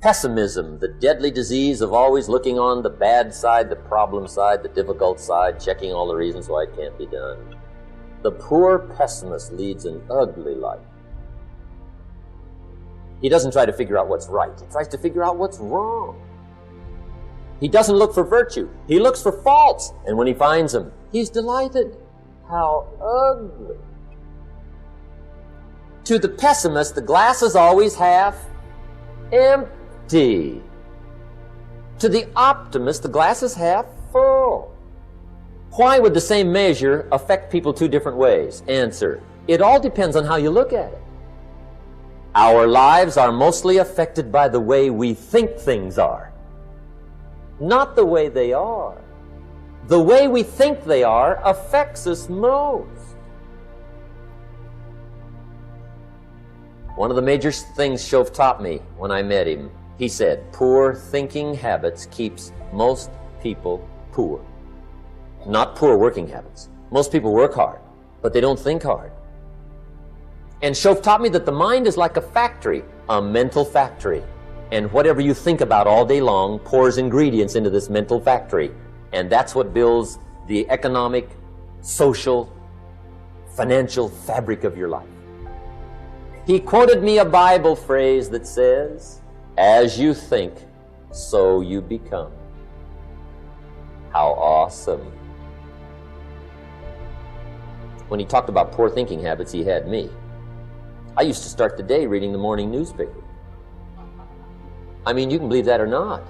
Pessimism, the deadly disease of always looking on the bad side, the problem side, the difficult side, checking all the reasons why it can't be done. The poor pessimist leads an ugly life. He doesn't try to figure out what's right. He tries to figure out what's wrong. He doesn't look for virtue. He looks for faults. And when he finds them, he's delighted. How ugly. To the pessimist, the glass is always half empty. To the optimist, the glass is half full. Why would the same measure affect people two different ways? Answer: it all depends on how you look at it. Our lives are mostly affected by the way we think things are, not the way they are. The way we think they are affects us most. One of the major things Shoaff taught me when I met him, he said, poor thinking habits keeps most people poor. Not poor working habits. Most people work hard, but they don't think hard. And Shoaff taught me that the mind is like a factory, a mental factory. And whatever you think about all day long pours ingredients into this mental factory. And that's what builds the economic, social, financial fabric of your life. He quoted me a Bible phrase that says, as you think, so you become. How awesome. When he talked about poor thinking habits, he had me. I used to start the day reading the morning newspaper. I mean, you can believe that or not.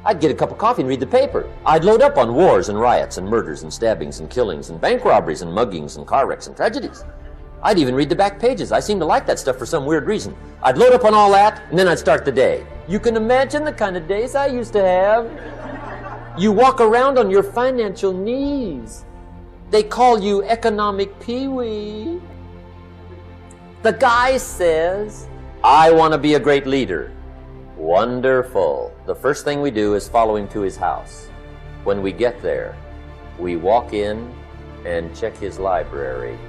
I'd get a cup of coffee and read the paper. I'd load up on wars and riots and murders and stabbings and killings and bank robberies and muggings and car wrecks and tragedies. I'd even read the back pages. I seem to like that stuff for some weird reason. I'd load up on all that, and then I'd start the day. You can imagine the kind of days I used to have. You walk around on your financial knees. They call you economic peewee. The guy says, I want to be a great leader. Wonderful. The first thing we do is follow him to his house. When we get there, we walk in and check his library.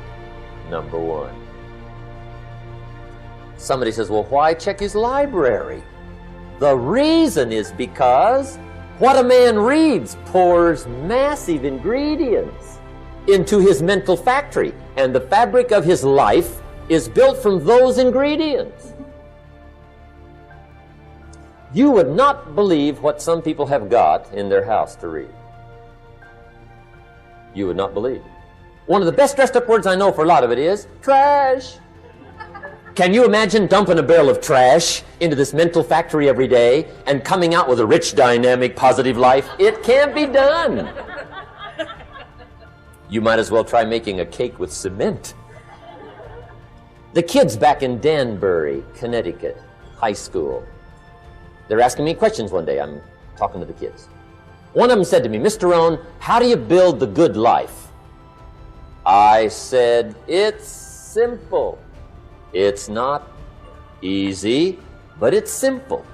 Number one. Somebody says, well, why check his library? The reason is because what a man reads pours massive ingredients into his mental factory, and the fabric of his life is built from those ingredients. You would not believe what some people have got in their house to read. You would not believe. One of the best dressed up words I know for a lot of it is trash. Can you imagine dumping a barrel of trash into this mental factory every day and coming out with a rich, dynamic, positive life? It can't be done. You might as well try making a cake with cement. The kids back in Danbury, Connecticut, high school, they're asking me questions one day. I'm talking to the kids. One of them said to me, Mr. Rohn, how do you build the good life? I said, it's simple. It's not easy, but it's simple.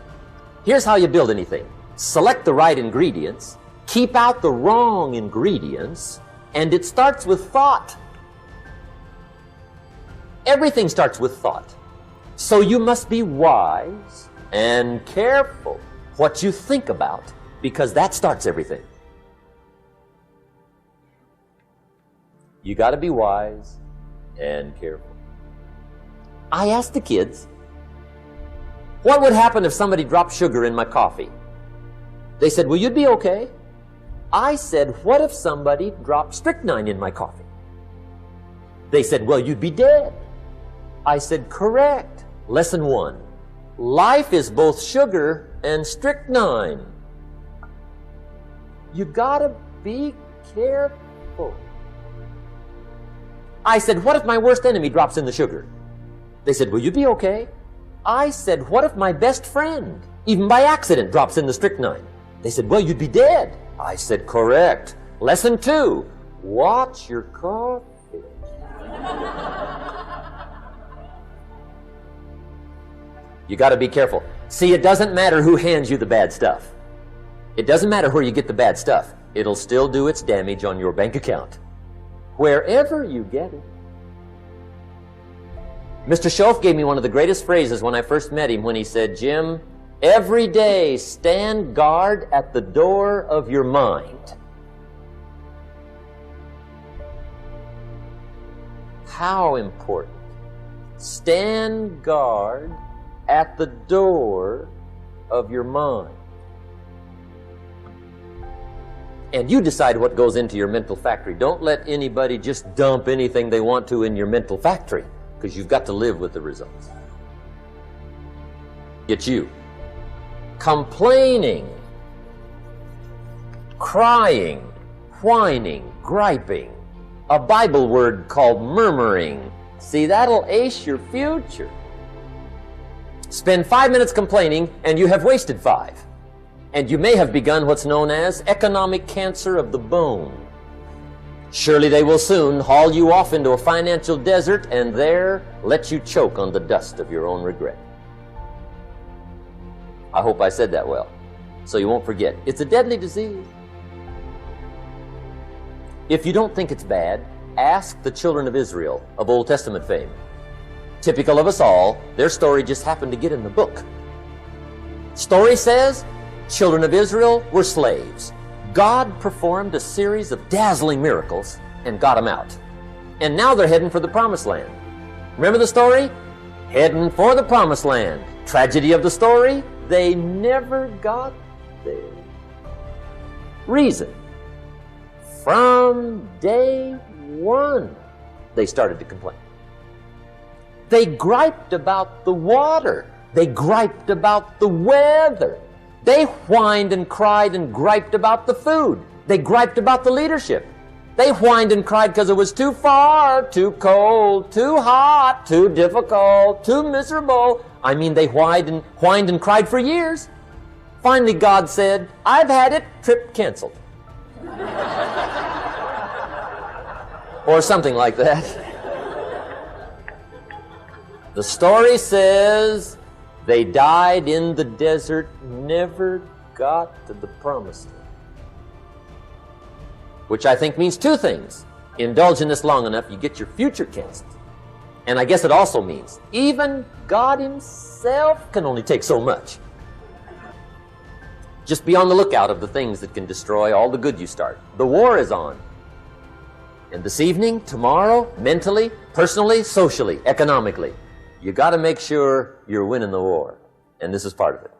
Here's how you build anything. Select the right ingredients, keep out the wrong ingredients, and it starts with thought. Everything starts with thought. So you must be wise and careful what you think about, because that starts everything. You got to be wise and careful. I asked the kids, what would happen if somebody dropped sugar in my coffee? They said, well, you'd be okay. I said, what if somebody dropped strychnine in my coffee? They said, well, you'd be dead. I said, correct. Lesson 1. Life is both sugar and strychnine. You gotta be careful. I said, what if my worst enemy drops in the sugar? They said, will you be okay? I said, what if my best friend, even by accident, drops in the strychnine? They said, well, you'd be dead. I said, correct. Lesson 2, watch your coffee. You got to be careful. See, it doesn't matter who hands you the bad stuff. It doesn't matter where you get the bad stuff. It'll still do its damage on your bank account, wherever you get it. Mr. Shoaff gave me one of the greatest phrases when I first met him when he said, Jim, Every day, stand guard at the door of your mind. How important. Stand guard at the door of your mind. And you decide what goes into your mental factory. Don't let anybody just dump anything they want to in your mental factory, because you've got to live with the results. It's you. Complaining, crying, whining, griping, a Bible word called murmuring. See, that'll ace your future. Spend 5 minutes complaining and you have wasted 5. And you may have begun what's known as economic cancer of the bone. Surely they will soon haul you off into a financial desert and there let you choke on the dust of your own regret. I hope I said that well, so you won't forget. It's a deadly disease. If you don't think it's bad, ask the children of Israel of Old Testament fame. Typical of us all, their story just happened to get in the book. Story says, children of Israel were slaves. God performed a series of dazzling miracles and got them out. And now they're heading for the promised land. Remember the story? Heading for the promised land. Tragedy of the story, they never got there. Reason. From day one, they started to complain. They griped about the water. They griped about the weather. They whined and cried and griped about the food. They griped about the leadership. They whined and cried because it was too far, too cold, too hot, too difficult, too miserable. I mean, they whined and cried for years. Finally, God said, I've had it, trip canceled. Or something like that. The story says they died in the desert, never got to the promised land. Which I think means 2 things. Indulge in this long enough, you get your future canceled. And I guess it also means even God Himself can only take so much. Just be on the lookout of the things that can destroy all the good you start. The war is on. And this evening, tomorrow, mentally, personally, socially, economically, you got to make sure you're winning the war. And this is part of it.